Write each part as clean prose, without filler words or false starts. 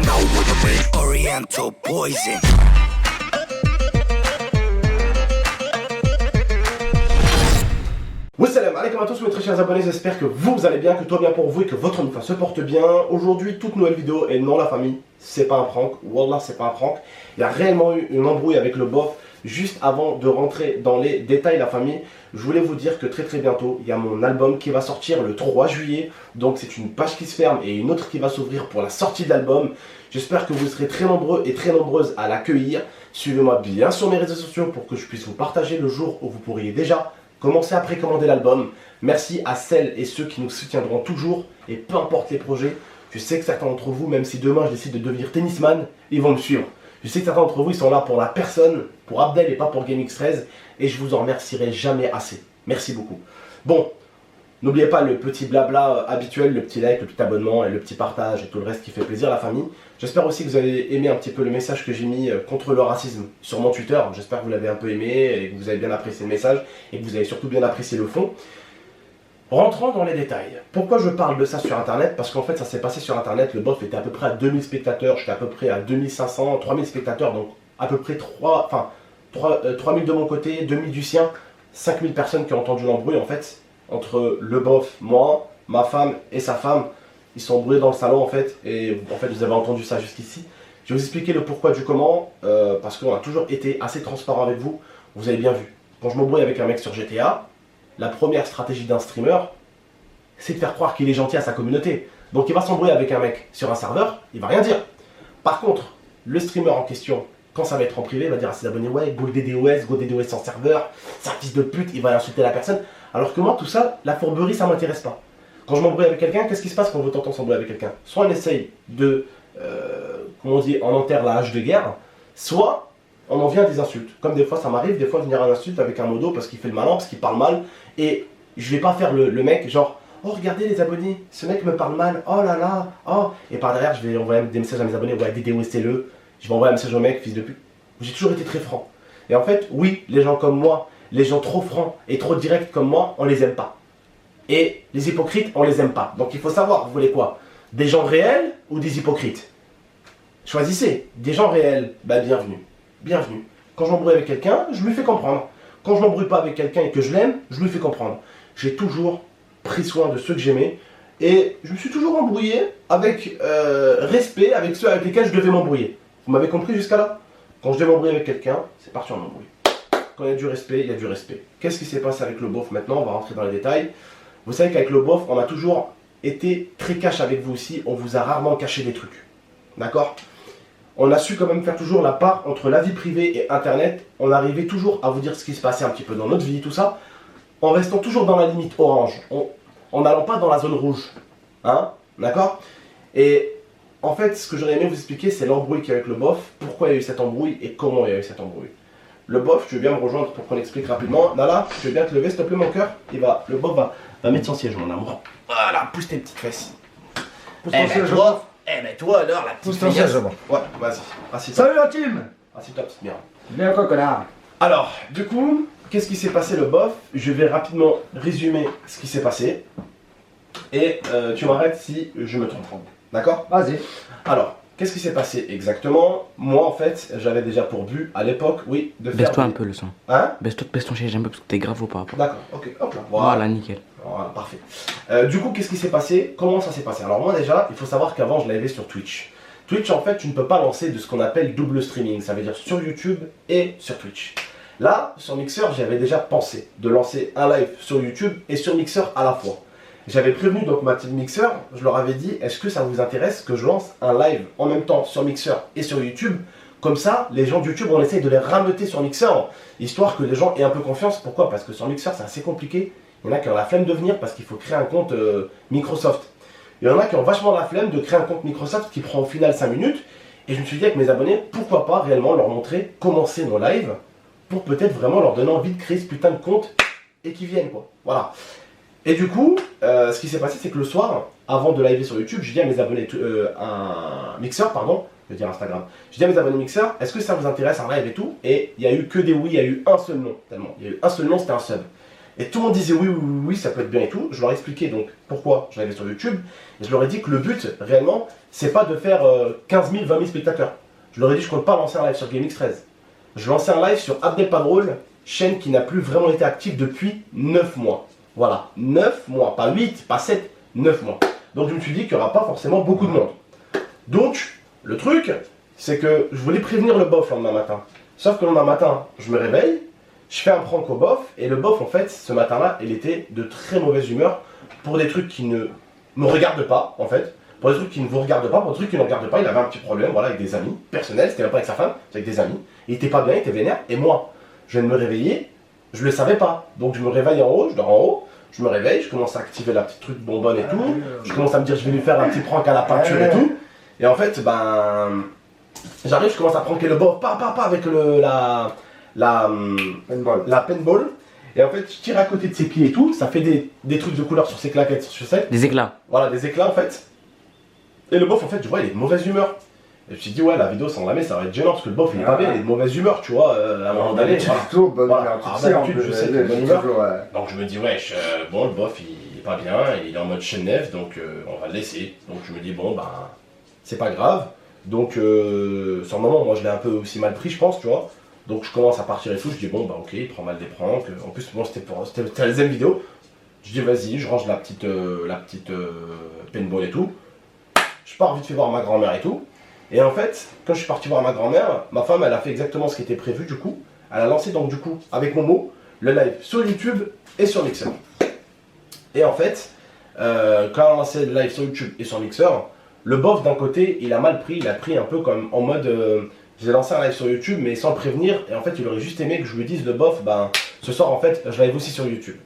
know what I mean. Oriental poison. Wassalam alaikum à tous mes très chers abonnés, j'espère que vous allez bien, que tout va bien pour vous et que votre famille se porte bien. Aujourd'hui, toute nouvelle vidéo et non la famille, c'est pas un prank, wallah c'est pas un prank. Il y a réellement eu une embrouille avec le bof. Juste avant de rentrer dans les détails la famille, je voulais vous dire que très bientôt, il y a mon album qui va sortir le 3 juillet. Donc c'est une page qui se ferme et une autre qui va s'ouvrir pour la sortie de l'album. J'espère que vous serez très nombreux et très nombreuses à l'accueillir. Suivez-moi bien sur mes réseaux sociaux pour que je puisse vous partager le jour où vous pourriez déjà commencez à précommander l'album. Merci à celles et ceux qui nous soutiendront toujours et peu importe les projets. Je sais que certains d'entre vous, même si demain je décide de devenir tennisman, ils vont me suivre. Je sais que certains d'entre vous, ils sont là pour la personne, pour Abdel et pas pour GameX13 et je vous en remercierai jamais assez. Merci beaucoup. Bon, n'oubliez pas le petit blabla habituel, le petit like, le petit abonnement et le petit partage et tout le reste qui fait plaisir à la famille. J'espère aussi que vous avez aimé un petit peu le message que j'ai mis contre le racisme sur mon Twitter. J'espère que vous l'avez un peu aimé et que vous avez bien apprécié le message et que vous avez surtout bien apprécié le fond. Rentrons dans les détails. Pourquoi je parle de ça sur internet? Parce qu'en fait ça s'est passé sur internet, le bof était à peu près à 2000 spectateurs, j'étais à peu près à 2500, 3000 spectateurs, donc à peu près 3000 de mon côté, 2000 du sien, 5000 personnes qui ont entendu l'embrouille en fait, entre le bof, moi, ma femme et sa femme. Ils sont embrouillés dans le salon en fait, et en fait vous avez entendu ça jusqu'ici. Je vais vous expliquer le pourquoi du comment, parce qu'on a toujours été assez transparent avec vous, vous avez bien vu. Quand je m'embrouille avec un mec sur GTA, la première stratégie d'un streamer, c'est de faire croire qu'il est gentil à sa communauté. Donc il va s'embrouiller avec un mec sur un serveur, il va rien dire. Par contre, le streamer en question, quand ça va être en privé, il va dire à ses abonnés, ouais, go DDoS sans serveur, c'est un fils de pute, il va insulter la personne. Alors que moi, tout ça, la fourberie, ça m'intéresse pas. Quand je m'embrouille avec quelqu'un, qu'est-ce qui se passe quand vous tentez s'embrouiller avec quelqu'un? Soit on essaye de, comment on dit, on enterre la hache de guerre, soit on en vient à des insultes. Comme des fois, ça m'arrive, des fois, venir à l'insulte avec un modo parce qu'il fait le malin, parce qu'il parle mal. Et je vais pas faire le mec, genre, oh regardez les abonnés, ce mec me parle mal, oh là là, oh. Et par derrière, je vais envoyer des messages à mes abonnés, ouais, DDoS-le. Je vais envoyer un message au mec, fils de pute. J'ai toujours été très franc. Et en fait, oui, les gens comme moi, les gens trop francs et trop directs comme moi, on les aime pas. Et les hypocrites, on les aime pas. Donc il faut savoir, vous voulez quoi? Des gens réels ou des hypocrites? Choisissez. Des gens réels, bah bienvenue. Bienvenue. Quand je m'embrouille avec quelqu'un, je lui fais comprendre. Quand je m'embrouille pas avec quelqu'un et que je l'aime, je lui fais comprendre. J'ai toujours pris soin de ceux que j'aimais. Et je me suis toujours embrouillé avec respect avec ceux avec lesquels je devais m'embrouiller. Vous m'avez compris jusqu'à là? Quand je devais m'embrouiller avec quelqu'un, c'est parti en embrouille. Quand il y a du respect, il y a du respect. Qu'est-ce qui s'est passé avec le bof maintenant? On va rentrer dans les détails. Vous savez qu'avec le bof, on a toujours été très cash avec vous aussi. On vous a rarement caché des trucs. D'accord? On a su quand même faire toujours la part entre la vie privée et Internet. On arrivait toujours à vous dire ce qui se passait un petit peu dans notre vie, tout ça, en restant toujours dans la limite orange. En n'allant pas dans la zone rouge. Hein? D'accord? Et en fait, ce que j'aurais aimé vous expliquer, c'est l'embrouille qu'il y a avec le bof. Pourquoi il y a eu cette embrouille et comment il y a eu cette embrouille. Le bof, tu veux bien me rejoindre pour qu'on explique rapidement. Nala, tu veux bien te lever, s'il te plaît, mon cœur? Le bof va mettre son siège, mon amour. Voilà, pousse tes petites fesses. Pousse ton siège, toi. Eh ben toi alors, la petite pousse ton siège, bon. Ouais, vas-y. Assis-toi. Salut la team. Assis-toi, petite merde. Viens quoi, connard. Alors, du coup, qu'est-ce qui s'est passé le bof? Je vais rapidement résumer ce qui s'est passé. Et tu m'arrêtes si je me trompe. D'accord? Vas-y. Alors, qu'est-ce qui s'est passé exactement? Moi, en fait, j'avais déjà pour but, à l'époque, oui, de faire... Baisse-toi un peu le son. Hein? Baisse-toi ton siège un peu parce que t'es grave au par rapport. D'accord, ok, hop là. Voilà, nickel. Voilà, parfait. Du coup, qu'est-ce qui s'est passé? Comment ça s'est passé? Alors moi, déjà, il faut savoir qu'avant, je l'avais sur Twitch. Twitch, en fait, tu ne peux pas lancer de ce qu'on appelle double streaming. Ça veut dire sur YouTube et sur Twitch. Là, sur Mixer, j'avais déjà pensé de lancer un live sur YouTube et sur Mixer à la fois. J'avais prévenu donc ma team Mixer, je leur avais dit, est-ce que ça vous intéresse que je lance un live en même temps sur Mixer et sur YouTube? Comme ça, les gens de YouTube, on essaye de les rameuter sur Mixer, histoire que les gens aient un peu confiance. Pourquoi? Parce que sur Mixer, c'est assez compliqué. Il y en a qui ont la flemme de venir parce qu'il faut créer un compte Microsoft. Il y en a qui ont vachement la flemme de créer un compte Microsoft qui prend au final 5 minutes. Et je me suis dit avec mes abonnés, pourquoi pas réellement leur montrer comment c'est nos lives pour peut-être vraiment leur donner envie de créer ce putain de compte et qu'ils viennent quoi. Voilà. Et du coup, ce qui s'est passé, c'est que le soir, avant de liver sur YouTube, je dis à mes abonnés, un Mixer, pardon, je veux dire Instagram, je dis à mes abonnés Mixer, est-ce que ça vous intéresse un live et tout? Et il n'y a eu que des oui, il y a eu un seul non, tellement. Il y a eu un seul non, c'était un sub. Et tout le monde disait oui, oui, oui, oui, ça peut être bien et tout. Je leur ai expliqué donc pourquoi je l'avais sur YouTube. Et je leur ai dit que le but, réellement, c'est pas de faire 15 000, 20 000 spectateurs. Je leur ai dit je compte pas lancer un live sur GameX13. Je lançais un live sur Abdelpadrol, chaîne qui n'a plus vraiment été active depuis 9 mois. Voilà, 9 mois, pas 8, pas 7, 9 mois. Donc je me suis dit qu'il n'y aura pas forcément beaucoup de monde. Donc, le truc, c'est que je voulais prévenir le bof le lendemain matin. Sauf que le lendemain matin, je me réveille, je fais un prank au bof, et le bof, en fait, ce matin-là, il était de très mauvaise humeur pour des trucs qui ne me regardent pas, en fait. Pour des trucs qui ne vous regardent pas, pour des trucs qui ne regardent pas, il avait un petit problème, voilà, avec des amis personnels, c'était même pas avec sa femme, c'était avec des amis. Il était pas bien, il était vénère, et moi, je viens de me réveiller, je le savais pas. Donc je me réveille en haut, je dors en haut, je me réveille, je commence à activer la petite truc bonbonne et tout, je commence à me dire je vais lui faire un petit prank à la peinture et tout. Et en fait, ben, j'arrive, je commence à pranker le bof, pas avec la paintball. Et en fait, je tire à côté de ses pieds et tout, ça fait des trucs de couleur sur ses claquettes, sur ses chaussettes. Des éclats. Voilà, des éclats en fait. Et le bof, en fait, je vois, il est de mauvaise humeur. Et je me suis dit, ouais, la vidéo sans la met, ça va être gênant parce que le bof, il est pas bien, il est de mauvaise humeur, tu vois, à un moment donné. Toujours bonne humeur, D'habitude, je sais qu'il est de bonne humeur. Ouais. Donc je me dis, wesh, bon, le bof, il est pas bien, il est en mode chenef, donc on va le laisser. Donc je me dis, bon, ben, c'est pas grave. Donc, sur le moment, moi, je l'ai un peu aussi mal pris, je pense, tu vois. Donc je commence à partir et tout, je dis, bon, bah ok, il prend mal des pranks. En plus, bon, c'était la deuxième vidéo. Je dis, vas-y, je range la petite paintball et tout. Je pars vite fait voir ma grand-mère et tout. Et en fait, quand je suis parti voir ma grand-mère, ma femme, elle a fait exactement ce qui était prévu du coup. Elle a lancé donc du coup, avec Momo, le live sur YouTube et sur Mixer. Et en fait, quand elle a lancé le live sur YouTube et sur Mixer, le bof d'un côté, il a mal pris, il a pris un peu comme en mode j'ai lancé un live sur YouTube mais sans le prévenir. Et en fait, il aurait juste aimé que je lui dise le bof, ben ce soir en fait, je live aussi sur YouTube.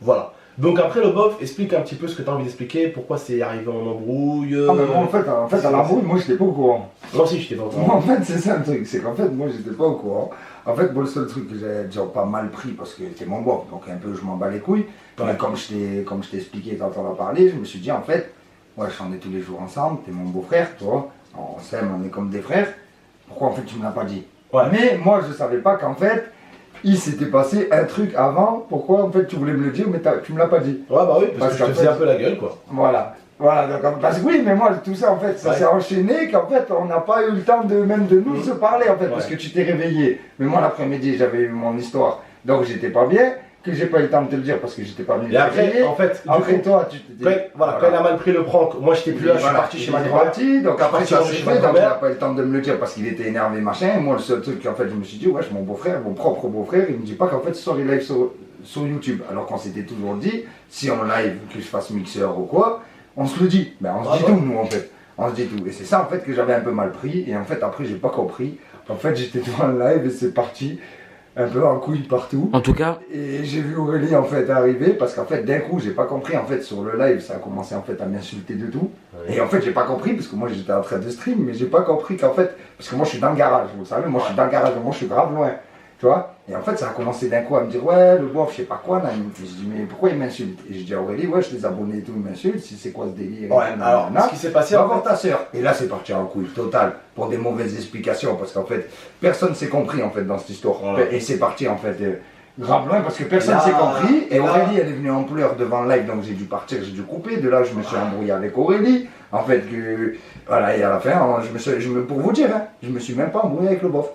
Voilà. Donc après le bof, explique un petit peu ce que tu as envie d'expliquer, pourquoi c'est arrivé en embrouille. Ah mais moi, en fait, à l'embrouille, moi j'étais pas au courant. Moi aussi j'étais pas au courant. Moi, en fait, c'est ça le truc, c'est qu'en fait, moi j'étais pas au courant. En fait, moi, le seul truc que j'avais déjà pas mal pris parce que c'était mon bof, donc un peu je m'en bats les couilles. Ouais. Mais comme je t'ai expliqué quand on a parlé, je me suis dit en fait, ouais, on est tous les jours ensemble, t'es mon beau-frère, toi, on s'aime, on est comme des frères. Pourquoi en fait tu me l'as pas dit? Ouais. Mais moi je savais pas qu'en fait, il s'était passé un truc avant, pourquoi en fait tu voulais me le dire mais tu me l'as pas dit. Ouais bah oui, parce que je te faisais un peu la gueule quoi. Voilà. Voilà, donc, parce que oui, mais moi tout ça en fait, ça s'est enchaîné qu'en fait on n'a pas eu le temps de même de nous se parler en fait, parce que tu t'es réveillé. Mais moi l'après-midi j'avais eu mon histoire, donc j'étais pas bien, que j'ai pas eu le temps de te le dire parce que j'étais pas venu. Et après, en fait, après toi tu t'es. Quand elle a mal pris le prank, moi j'étais plus là, je suis parti chez ma grand-mère. Donc après parti ça manger s'est chez ma fait, donc il grand-mère. n'a pas eu le temps de me le dire parce qu'il était énervé machin. Moi le seul truc qu'en fait je me suis dit, wesh mon beau-frère, mon propre beau-frère, il me dit pas qu'en fait ce soir il live sur YouTube. Alors qu'on s'était toujours dit, si on live, que je fasse mixeur ou quoi, on se le dit. Ben on se dit tout nous en fait. On se dit tout. Et c'est ça en fait que j'avais un peu mal pris. Et en fait après j'ai pas compris. En fait j'étais devant le live et c'est parti. Un peu en couille partout. En tout cas, Et j'ai vu Aurélie en fait arriver parce qu'en fait d'un coup j'ai pas compris en fait sur le live ça a commencé en fait à m'insulter de tout. Et en fait j'ai pas compris parce que moi j'étais en train de stream mais j'ai pas compris qu'en fait parce que moi je suis dans le garage vous savez moi je suis dans le garage moi je suis grave loin tu vois. Et en fait ça a commencé d'un coup à me dire ouais le bof je sais pas quoi là. Je dis mais pourquoi il m'insulte et je dis à Aurélie ouais je les abonnés et tout ils m'insultent si c'est quoi ce délire. Ouais, alors ce qui s'est passé Va en voir fait. ta soeur. Et là, c'est parti en couille totale pour des mauvaises explications parce qu'en fait, personne s'est compris en fait dans cette histoire. Voilà. Et c'est parti en fait grave loin parce que personne Là, s'est compris. Et là- Aurélie, elle est venue en pleurs devant le live donc j'ai dû partir, j'ai dû couper. De là, je me suis embrouillé avec Aurélie. En fait, voilà, et à la fin, pour vous dire, hein, je me suis même pas embrouillé avec le bof.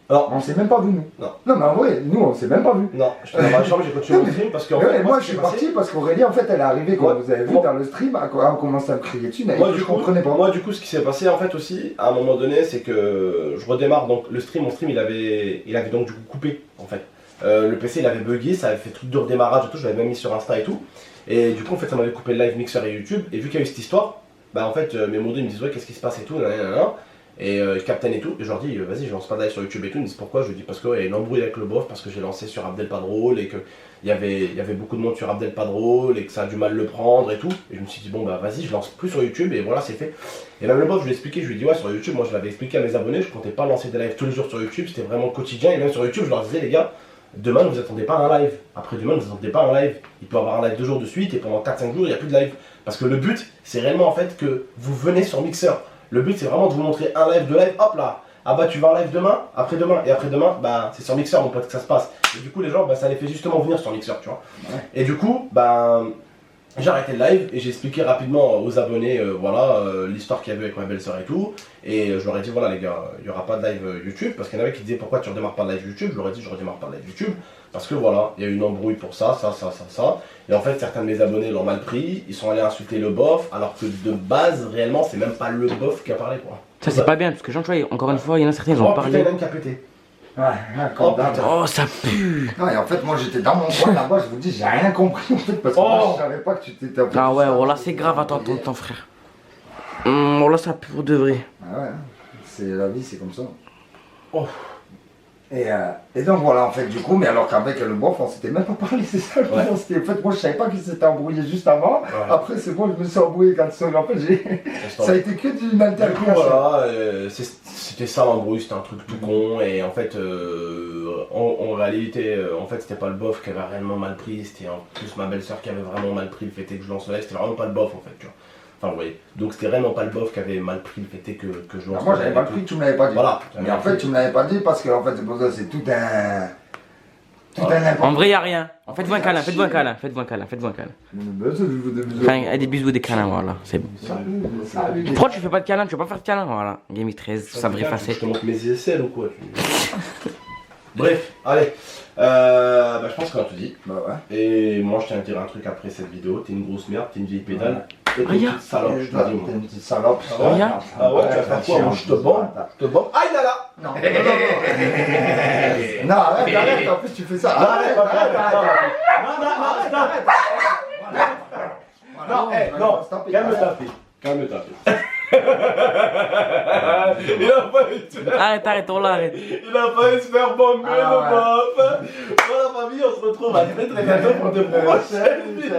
Alors, On s'est même pas vu nous. Non. Non, mais en vrai, nous, on s'est même pas vu. non, je suis dans ma chambre, j'ai continué mon stream parce qu'en fait, Ouais, moi, ce je qui suis s'est passé- parti parce qu'Aurélie, en fait, elle est arrivée, comme Ouais. vous avez vu Moi- dans le stream, à commencer à me crier dessus. Moi, je du coup, comprenais pas. moi, du coup, ce qui s'est passé en fait aussi, à un moment donné, c'est que je redémarre donc le stream. Mon stream, il avait donc du coup coupé en fait. Le PC, il avait bugué, ça avait fait truc de redémarrage et tout. Je l'avais même mis sur Insta et tout. Et du coup, en fait, ça m'avait coupé le live Mixer et YouTube. Et vu qu'il y a eu cette histoire, bah en fait, mes modos ils me disent ouais, qu'est-ce qui se passe et tout, nanana. Et Captain et tout, et je leur dis vas-y, je lance pas de live sur YouTube et tout. Ils me disent pourquoi. Je lui dis parce qu'il y a une embrouille avec le bof, parce que j'ai lancé sur Abdelpadrol et qu'il y avait beaucoup de monde sur Abdelpadrol et que ça a du mal le prendre et tout. Et je me suis dit bon bah vas-y, je lance plus sur YouTube et voilà, c'est fait. Et même le bof, je lui ai expliqué, je lui ai dit ouais, sur YouTube, moi je l'avais expliqué à mes abonnés, je comptais pas lancer des lives tous les jours sur YouTube, c'était vraiment quotidien. Et même sur YouTube, je leur disais les gars, demain ne vous attendez pas à un live, après-demain ne vous attendez pas à un live. Il peut y avoir un live 2 jours de suite et pendant 4-5 jours il n'y a plus de live. Parce que le but, c'est réellement en fait que vous venez sur Mixer. Le but c'est vraiment de vous montrer un live, 2 lives, hop là, ah bah tu vas en live demain, après-demain et après-demain, bah c'est sur Mixer mon pote que ça se passe. Et du coup les gens, bah ça les fait justement venir sur Mixer, tu vois. Ouais. Et du coup, bah j'ai arrêté le live et j'ai expliqué rapidement aux abonnés, l'histoire qu'il y avait avec ma belle-sœur et tout. Et je leur ai dit, voilà les gars, il n'y aura pas de live YouTube, parce qu'il y en avait qui disaient pourquoi tu redémarres pas de live YouTube. Je leur ai dit, je redémarre pas de live YouTube, parce que voilà, il y a eu une embrouille pour ça. Et en fait, certains de mes abonnés l'ont mal pris, ils sont allés insulter le bof, alors que de base, réellement, c'est même pas le bof qui a parlé, quoi. Ça, c'est pas bien, parce que Jean, tu vois, encore une fois, il y en a certains, ils ont Oh putain, il y parlé. en a une qui a pété. Ouais, Oh putain. Oh, ça pue. non, et en fait, moi j'étais dans mon coin là-bas, je vous dis, j'ai rien compris en fait, parce que moi je savais pas que tu t'étais appelé. Ah ouais, oh là, c'est grave, attends, frère. Oh là, ça pue pour de vrai. Ah ouais, c'est la vie, c'est comme ça. Oh. Et donc voilà, en fait, du coup, mais alors qu'avec le bof, on s'était même pas parlé, c'est ça le Ouais. pire, c'était- en fait, moi je savais pas qu'il s'était embrouillé juste avant. Ouais. Après, c'est bon, je me suis embrouillé quand ça. En fait, ça a été que d'une Du coup, altercation. voilà, c'était ça l'embrouille, c'était un truc tout con, et en fait, en réalité, en fait, c'était pas le bof qui avait réellement mal pris, c'était en plus ma belle-sœur qui avait vraiment mal pris le fait que je lance le live, c'était vraiment pas le bof en fait, tu vois. Enfin, vous voyez, donc c'était vraiment pas le bof qui avait mal pris le fait que je lance Moi, le j'avais live. pas et tout. pris, tu me l'avais pas dit. Voilà. Mais en fait, tu me l'avais pas dit parce que en fait, c'est pour ça, c'est tout un. Tout un En n'importe. vrai, y a rien. Faites-vous un câlin, faites-vous un câlin, faites-vous un câlin, faites-vous un câlin. Enfin, des bisous, des câlins, voilà, c'est bon. Salut. Pourquoi tu fais pas de câlin? Tu veux pas faire de câlin? Voilà, Game 13, sabré Je facette. te montre mes aisselles ou quoi Bref, allez. Bah, je pense qu'on a tout dit. Bah ouais. Et moi, je tiens à te dire un truc après cette vidéo. T'es une grosse merde, t'es une vieille pédale. Et t'es une Regarde. petite salope, je te le dis, moi. T'es une petite salope. Ah ouais, Regarde. Ah ouais, tu vas faire quoi? Moi, je te bombe. Te bombe. Aïe là là. Non, non, non. Non, arrête, arrête, en plus tu fais ça. Arrête, arrête, arrête. Non, non, calme ta fille. Calme ta fille. Il a failli se faire, Arrête, on l'arrête. il a failli se faire bomber Ah le ouais. bof. Bon la famille, on se retrouve à très très bientôt pour de prochaines vidéos.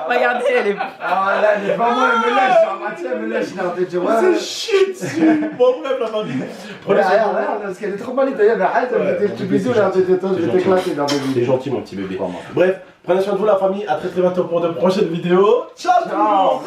Regardez, elle est. Ah là, elle est vraiment, elle me lèche, en matière, elle me lèche, non, t'es tu vois. C'est shit dessus. Bon bref la famille. Prenez soin de vous. Regarde, parce qu'elle est trop mal étayée, mais arrête, Ouais, je te bisous là, je vais t'éclater dans mes T'es vidéos. gentil mon petit bébé. Bref, prenez soin de vous la famille, à très très bientôt pour de prochaines vidéos. Ciao tout le monde.